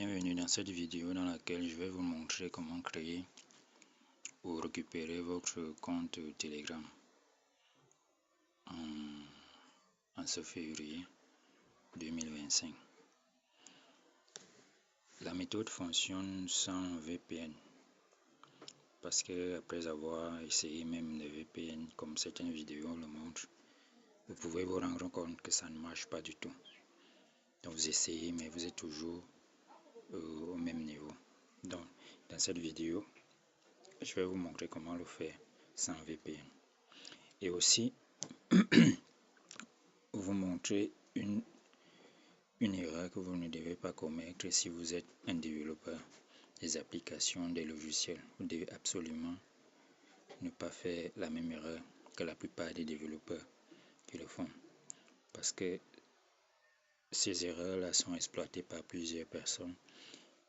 Bienvenue dans cette vidéo dans laquelle je vais vous montrer comment créer ou récupérer votre compte Telegram en ce février 2025. La méthode fonctionne sans VPN parce que après avoir essayé même le VPN comme certaines vidéos le montrent, vous pouvez vous rendre compte que ça ne marche pas du tout. Donc vous essayez mais vous êtes toujours au même niveau. Donc dans cette vidéo, je vais vous montrer comment le faire sans VPN. Et aussi, vous montrer une erreur que vous ne devez pas commettre si vous êtes un développeur des applications, des logiciels. Vous devez absolument ne pas faire la même erreur que la plupart des développeurs qui le font. Parce que ces erreurs-là sont exploitées par plusieurs personnes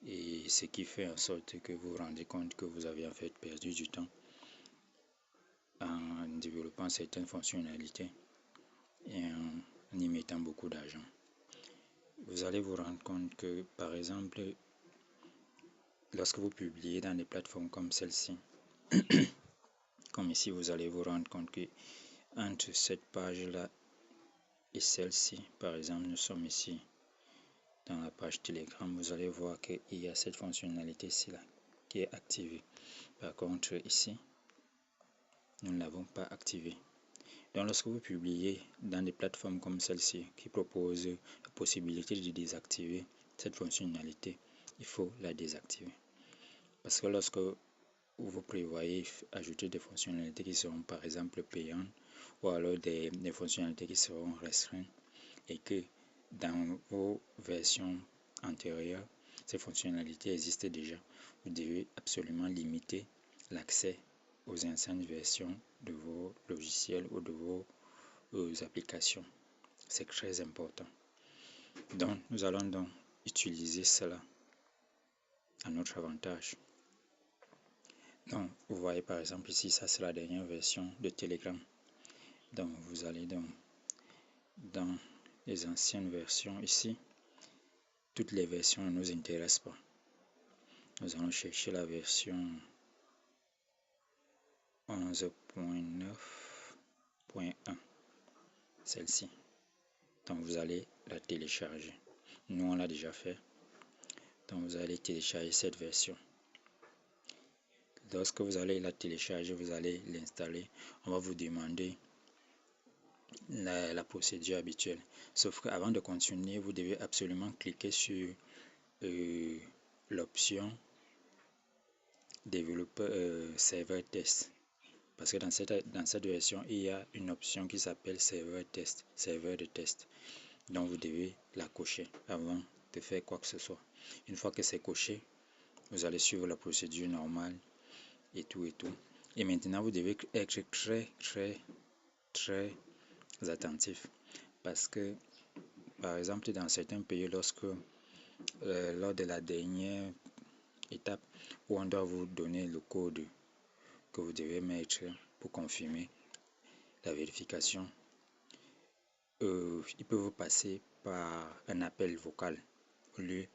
et ce qui fait en sorte que vous vous rendez compte que vous avez en fait perdu du temps en développant certaines fonctionnalités et en y mettant beaucoup d'argent. Vous allez vous rendre compte que, par exemple, lorsque vous publiez dans des plateformes comme celle-ci, comme ici, vous allez vous rendre compte que entre cette page-là et celle-ci, par exemple, nous sommes ici dans la page Telegram, vous allez voir qu'il y a cette fonctionnalité-ci là qui est activée. Par contre, ici, nous ne l'avons pas activée. Donc, lorsque vous publiez dans des plateformes comme celle-ci qui proposent la possibilité de désactiver cette fonctionnalité, il faut la désactiver. Parce que lorsque vous prévoyez ajouter des fonctionnalités qui seront par exemple payantes ou alors des fonctionnalités qui seront restreintes et que dans vos versions antérieures, ces fonctionnalités existent déjà, vous devez absolument limiter l'accès aux anciennes versions de vos logiciels ou de vos applications. C'est très important. Donc, nous allons donc utiliser cela à notre avantage. Donc, vous voyez par exemple ici, ça c'est la dernière version de Telegram. Donc, vous allez donc dans les anciennes versions ici. Toutes les versions ne nous intéressent pas. Nous allons chercher la version 11.9.1, celle-ci. Donc, vous allez la télécharger. Nous, on l'a déjà fait. Donc, vous allez télécharger cette version. Lorsque vous allez la télécharger, vous allez l'installer. On va vous demander la procédure habituelle. Sauf qu'avant de continuer, vous devez absolument cliquer sur l'option développeur serveur test. Parce que dans cette version, il y a une option qui s'appelle serveur test, serveur de test. Donc vous devez la cocher avant de faire quoi que ce soit. Une fois que c'est coché, vous allez suivre la procédure normale et tout et tout. Et maintenant, vous devez être très attentif. Parce que, par exemple, dans certains pays, lorsque lors de la dernière étape où on doit vous donner le code que vous devez mettre pour confirmer la vérification, il peut vous passer par un appel vocal. Au lieu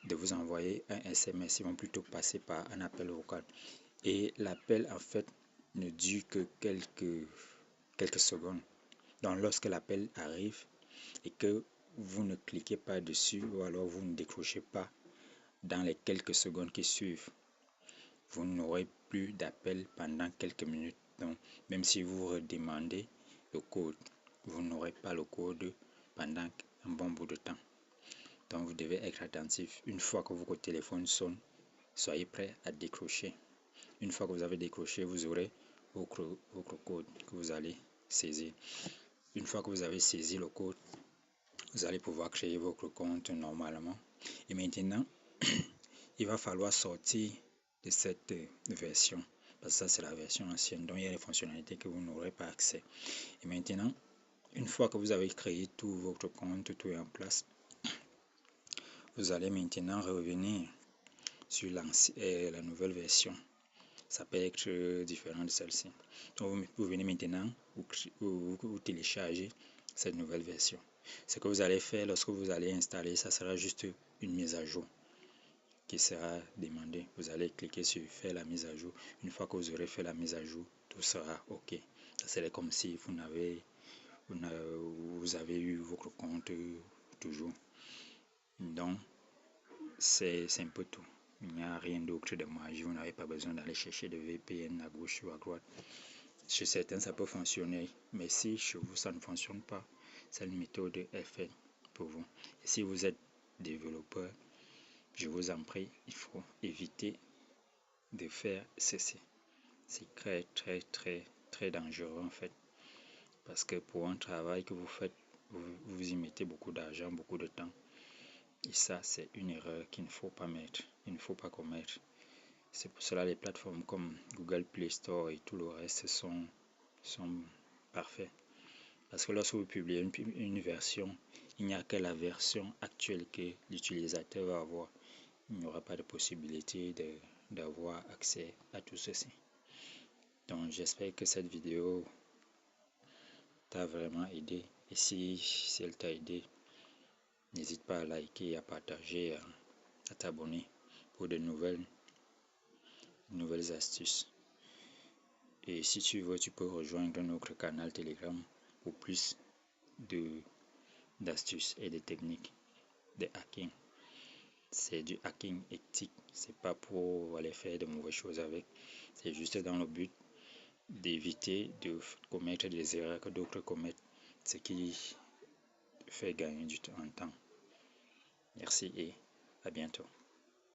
de vous envoyer un SMS, ils vont plutôt passer par un appel vocal. Et l'appel, en fait, ne dure que quelques secondes. Donc, lorsque l'appel arrive et que vous ne cliquez pas dessus ou alors vous ne décrochez pas dans les quelques secondes qui suivent, vous n'aurez plus d'appel pendant quelques minutes. Donc, même si vous redemandez le code, vous n'aurez pas le code pendant un bon bout de temps. Donc, vous devez être attentif. Une fois que votre téléphone sonne, soyez prêt à décrocher. Une fois que vous avez décroché, vous aurez votre code que vous allez saisir. Une fois que vous avez saisi le code, vous allez pouvoir créer votre compte normalement. Et maintenant, il va falloir sortir de cette version. Parce que ça, c'est la version ancienne. Donc, il y a des fonctionnalités que vous n'aurez pas accès. Et maintenant, une fois que vous avez créé tout votre compte, tout est en place, vous allez maintenant revenir sur la nouvelle version. Ça peut être différent de celle-ci. Donc, vous venez maintenant, vous téléchargez cette nouvelle version. Ce que vous allez faire lorsque vous allez installer, ça sera juste une mise à jour. qui sera demandé. Vous allez cliquer sur faire la mise à jour. Une fois que vous aurez fait la mise à jour, tout sera OK. Ça serait comme si vous avez eu votre compte toujours. Donc, c'est un peu tout. Il n'y a rien d'autre de magique. Vous n'avez pas besoin d'aller chercher de VPN à gauche ou à droite. Chez certains, ça peut fonctionner, mais si chez vous, ça ne fonctionne pas, cette méthode est faite pour vous. Et si vous êtes développeur, je vous en prie, il faut éviter de faire ceci. C'est très dangereux en fait. Parce que pour un travail que vous faites, vous y mettez beaucoup d'argent, beaucoup de temps. Et ça, c'est une erreur qu'il ne faut pas mettre, il ne faut pas commettre. C'est pour cela que les plateformes comme Google Play Store et tout le reste sont parfaits. Parce que lorsque vous publiez une version, il n'y a que la version actuelle que l'utilisateur va avoir. Il n'y aura pas de possibilité d'avoir accès à tout ceci. Donc j'espère que cette vidéo t'a vraiment aidé. Et si elle t'a aidé, n'hésite pas à liker, à partager, à t'abonner pour de nouvelles astuces. Et si tu veux, tu peux rejoindre notre canal Telegram pour plus d'astuces et de techniques de hacking. C'est du hacking éthique, c'est pas pour aller faire de mauvaises choses avec, c'est juste dans le but d'éviter de commettre des erreurs que d'autres commettent, ce qui fait gagner du temps en temps. Merci et à bientôt.